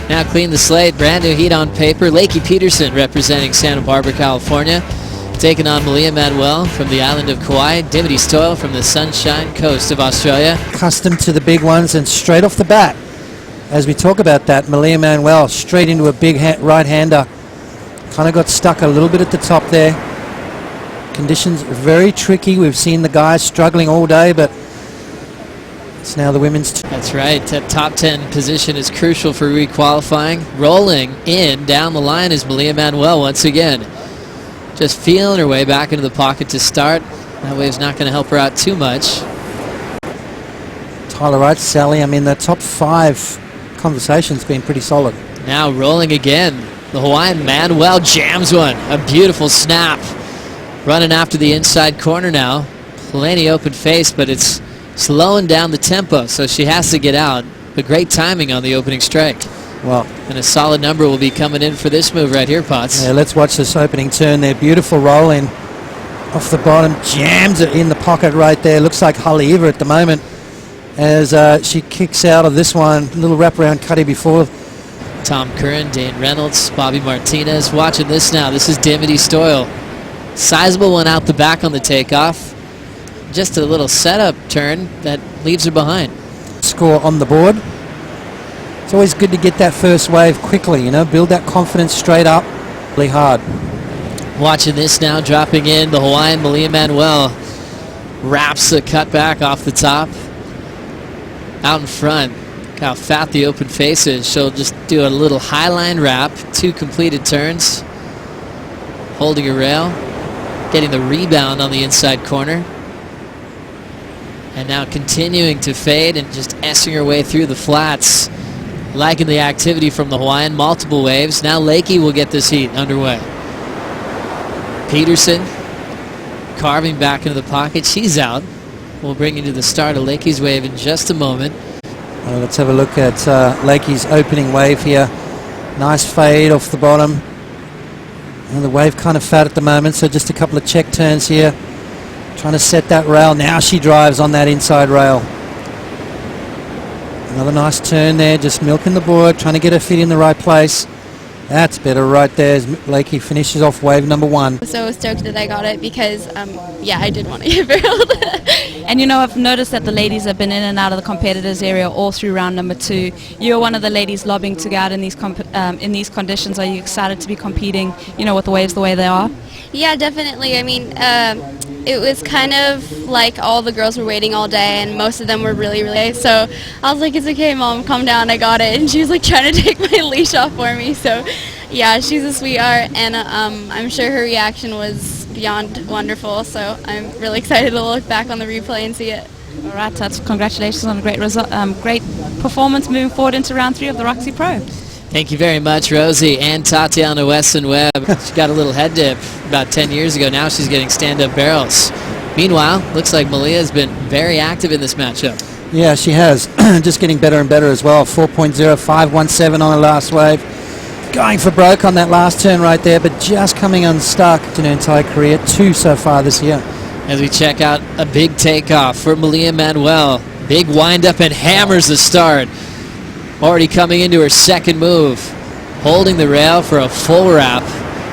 Now clean the slate, brand new heat on paper. Lakey Peterson representing Santa Barbara, California, taking on Malia Manuel from the island of Kauai. Dimity Stoyle from the Sunshine Coast of Australia. Accustomed to the big ones, and straight off the bat, as we talk about that, Malia Manuel straight into a big right-hander. Kind of got stuck a little bit at the top there. Conditions very tricky. We've seen the guys struggling all day, but it's now the women's. That's right. That top 10 position is crucial for requalifying. Rolling in down the line is Malia Manuel once again. Just feeling her way back into the pocket to start. That wave's not going to help her out too much. Tyler Wright, Sally, I mean, the top 5 conversation's been pretty solid. Now rolling again. The Hawaiian Manuel jams one. A beautiful snap. Running after the inside corner now. Plenty open face, but it's slowing down the tempo, so she has to get out. But great timing on the opening strike. Well, and a solid number will be coming in for this move right here, Potts. Yeah, let's watch this opening turn there. Beautiful roll in off the bottom. Jams it in the pocket right there. Looks like Haleiwa at the moment as she kicks out of this one. Little wraparound cutty before. Tom Curran, Dane Reynolds, Bobby Martinez watching this now. This is Dimity Stoyle. Sizable one out the back on the takeoff. Just a little setup turn that leaves her behind. Score on the board. It's always good to get that first wave quickly, you know, build that confidence straight up. Really hard. Watching this now, dropping in the Hawaiian Malia Manuel. Wraps the cutback off the top. Out in front. Look how fat the open face is. She'll just do a little highline wrap. 2 completed turns. Holding a rail. Getting the rebound on the inside corner. And now continuing to fade and just S-ing her way through the flats. Liking the activity from the Hawaiian. Multiple waves. Now Lakey will get this heat underway. Peterson carving back into the pocket. She's out. We'll bring you to the start of Lakey's wave in just a moment. Let's have a look at Lakey's opening wave here. Nice fade off the bottom. And the wave kind of fat at the moment, so just a couple of check turns here. Trying to set that rail. Now she drives on that inside rail. Another nice turn there, just milking the board, trying to get her feet in the right place. That's better right there as Lakey finishes off wave number 1. So stoked that I got it because, yeah, I did want to get barreled. And you know, I've noticed that the ladies have been in and out of the competitors area all through round number 2. You're one of the ladies lobbying to go out in these conditions. Are you excited to be competing, you know, with the waves the way they are? Yeah, definitely. I mean, it was kind of like all the girls were waiting all day, and most of them were really, really. So I was like, "It's okay, Mom, calm down, I got it." And she was like trying to take my leash off for me. So, yeah, she's a sweetheart, and I'm sure her reaction was beyond wonderful. So I'm really excited to look back on the replay and see it. All right, that's congratulations on a great result, great performance moving forward into round 3 of the Roxy Pro. Thank you very much, Rosie and Tatiana Weston-Webb. She got a little head dip about 10 years ago. Now she's getting stand-up barrels. Meanwhile, looks like Malia's been very active in this matchup. Yeah, she has. Just getting better and better as well. 4.0517 on her last wave. Going for broke on that last turn right there, but just coming unstuck in her entire career. 2 so far this year. As we check out a big takeoff for Malia Manuel. Big wind-up and hammers the start. Already coming into her second move. Holding the rail for a full wrap.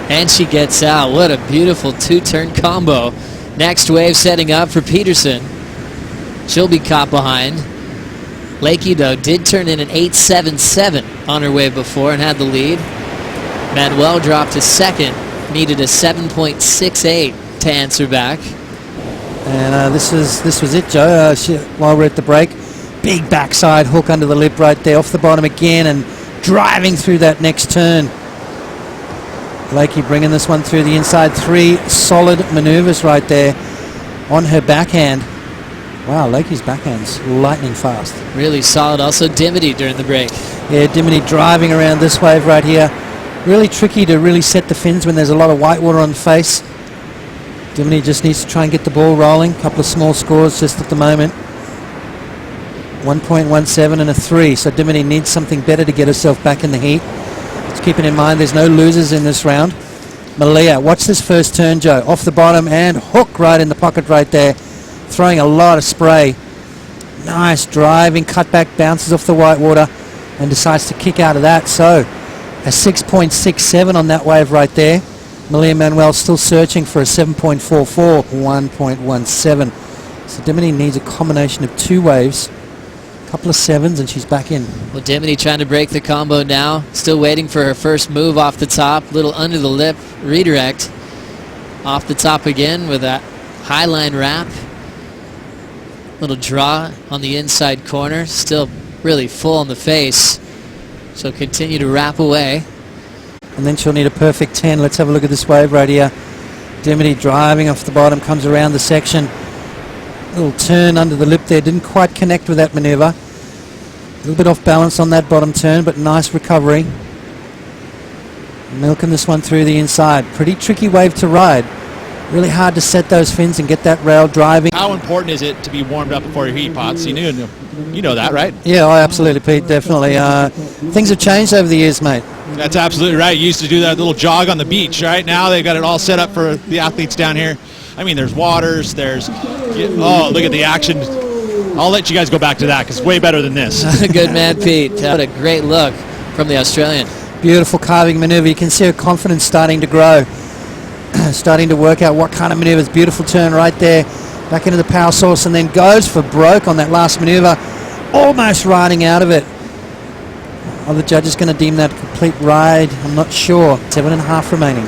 And she gets out. What a beautiful 2-turn combo. Next wave setting up for Peterson. She'll be caught behind. Lakey, though, did turn in an 8.77 on her wave before and had the lead. Manuel dropped to second. Needed a 7.68 to answer back. And this was it, Joe. While we're at the break. Big backside hook under the lip right there, off the bottom again, and driving through that next turn. Lakey bringing this one through the inside. 3 solid maneuvers right there on her backhand. Wow, Lakey's backhand's lightning fast. Really solid. Also Dimity during the break. Yeah, Dimity driving around this wave right here. Really tricky to really set the fins when there's a lot of white water on the face. Dimity just needs to try and get the ball rolling. A couple of small scores just at the moment. 1.17 and a 3, so Dimity needs something better to get herself back in the heat. Just keeping in mind there's no losers in this round. Malia, watch this first turn, Joe. Off the bottom and hook right in the pocket right there. Throwing a lot of spray. Nice driving, cutback, bounces off the white water. and decides to kick out of that. So a 6.67 on that wave right there. Malia Manuel still searching for a 7.44, 1.17. So Dimity needs a combination of 2 waves, a couple of 7s, and she's back in. Well, Dimity trying to break the combo now. Still waiting for her first move off the top. Little under the lip redirect. Off the top again with that high line wrap. Little draw on the inside corner. Still really full on the face. So continue to wrap away. And then she'll need a perfect 10. Let's have a look at this wave right here. Dimity driving off the bottom, comes around the section. Little turn under the lip there. Didn't quite connect with that maneuver. A little bit off balance on that bottom turn, but nice recovery. Milking this one through the inside. Pretty tricky wave to ride. Really hard to set those fins and get that rail driving. How important is it to be warmed up before your heat pots? You know that, right? Yeah, oh, absolutely, Pete, definitely. Things have changed over the years, mate. That's absolutely right. You used to do that little jog on the beach, right? Now they've got it all set up for the athletes down here. I mean, there's waters, oh, look at the action. I'll let you guys go back to that because it's way better than this. Good man, Pete. What a great look from the Australian. Beautiful carving maneuver. You can see her confidence starting to grow. Starting to work out what kind of maneuvers. Beautiful turn right there. Back into the power source and then goes for broke on that last maneuver. Almost riding out of it. Are the judges going to deem that a complete ride? I'm not sure. 7.5 remaining.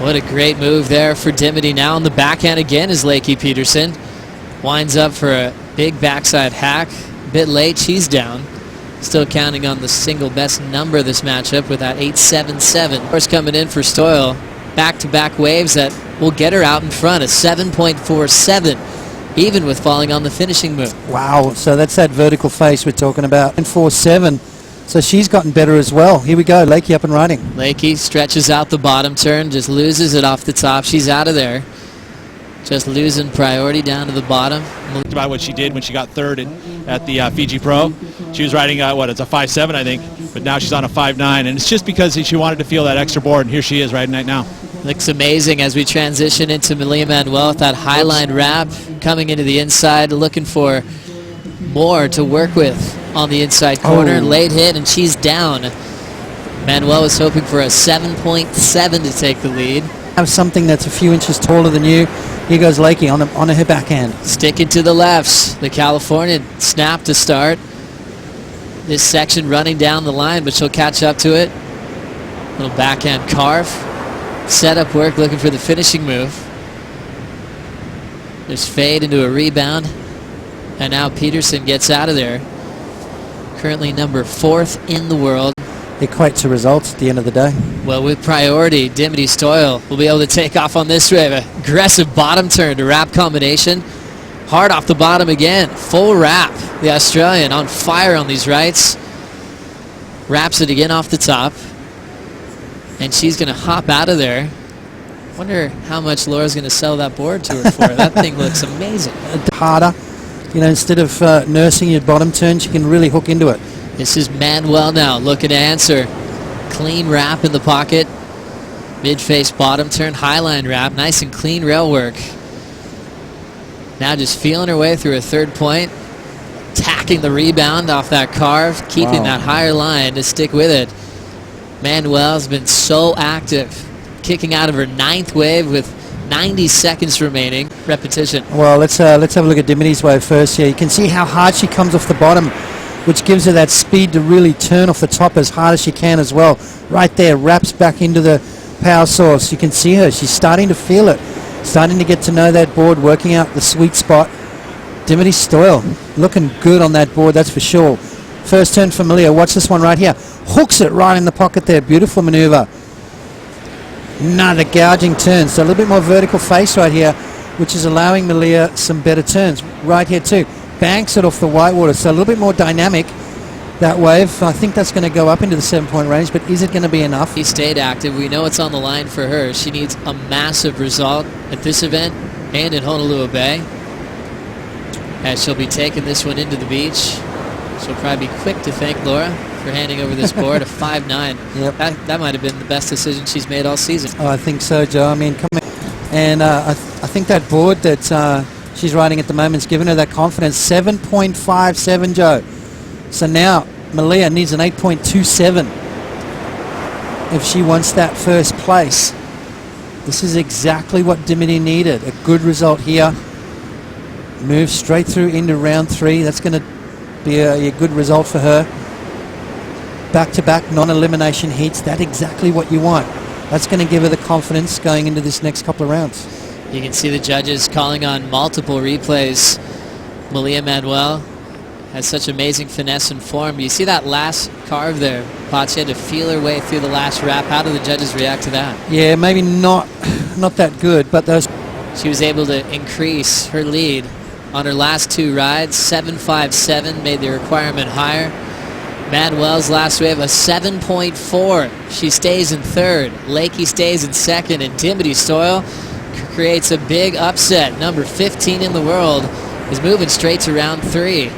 What a great move there for Dimity. Now on the backhand again is Lakey Peterson. Winds up for a big backside hack. A bit late, she's down. Still counting on the single best number of this matchup with that 8.77. Of course, coming in for Stoyle. Back-to-back waves that will get her out in front. A 7.47, even with falling on the finishing move. Wow, so that's that vertical face we're talking about. And 4.7, so she's gotten better as well. Here we go, Lakey up and riding. Lakey stretches out the bottom turn, just loses it off the top. She's out of there. Just losing priority down to the bottom. About what she did when she got third at the Fiji Pro. She was riding, it's a 5.7, I think, but now she's on a 5.9, and it's just because she wanted to feel that extra board, and here she is riding right now. Looks amazing as we transition into Malia Manuel with that high line wrap coming into the inside, looking for more to work with on the inside corner. Late hit, and she's down. Manuel was hoping for a 7.7 to take the lead. Have something that's a few inches taller than you. Here goes Lakey on her backhand. Sticking to the lefts. The Californian snap to start. This section running down the line, but she'll catch up to it. Little backhand carve. Setup work, looking for the finishing move. There's fade into a rebound. And now Peterson gets out of there. Currently number 4th in the world. Equate to results at the end of the day. Well, with priority, Dimity Stoyle will be able to take off on this wave. Aggressive bottom turn to wrap combination. Hard off the bottom again. Full wrap. The Australian on fire on these rights. Wraps it again off the top. And she's going to hop out of there. Wonder how much Laura's going to sell that board to her for. That thing looks amazing. Harder. Instead of nursing your bottom turn, she can really hook into it. This is Manuel now looking to answer. Clean wrap in the pocket. Mid-face bottom turn, highline wrap. Nice and clean rail work. Now just feeling her way through a third point. Tacking the rebound off that carve. Keeping that higher line to stick with it. Manuel's been so active. Kicking out of her 9th wave with 90 seconds remaining. Repetition. Well, let's have a look at Dimity's wave first here. You can see how hard she comes off the bottom, which gives her that speed to really turn off the top as hard as she can as well. Right there, wraps back into the power source. You can see her. She's starting to feel it. Starting to get to know that board, working out the sweet spot. Dimity Stoyle looking good on that board, that's for sure. First turn for Malia. Watch this one right here. Hooks it right in the pocket there. Beautiful maneuver. Another gouging turn. So a little bit more vertical face right here, which is allowing Malia some better turns. Right here too. Banks it off the whitewater. So a little bit more dynamic, that wave. I think that's going to go up into the 7-point range, but is it going to be enough? He stayed active. We know it's on the line for her. She needs a massive result at this event and in Honolulu Bay. As she'll be taking this one into the beach. She'll probably be quick to thank Laura for handing over this board, a 5.9. Yep. That might have been the best decision she's made all season. Oh, I think so, Joe. I mean, come on. And I think that board that she's riding at the moment has given her that confidence. 7.57, Joe. So now Malia needs an 8.27 if she wants that first place. This is exactly what Dimity needed. A good result here. Move straight through into round 3. That's going to be a good result for her. Back-to-back non-elimination heats. That's exactly what you want. That's going to give her the confidence going into this next couple of rounds. You can see the judges calling on multiple replays. Malia Manuel has such amazing finesse and form. You see that last carve there, Potts? She had to feel her way through the last wrap. How do the judges react to that? Yeah, maybe not that good, but those... She was able to increase her lead on her last 2 rides. 7.57 made the requirement higher. Manuel's last wave, a 7.4. She stays in 3rd. Lakey stays in 2nd, and Dimity Stoyle creates a big upset. Number 15 in the world is moving straight to round 3.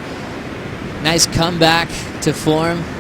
Nice comeback to form.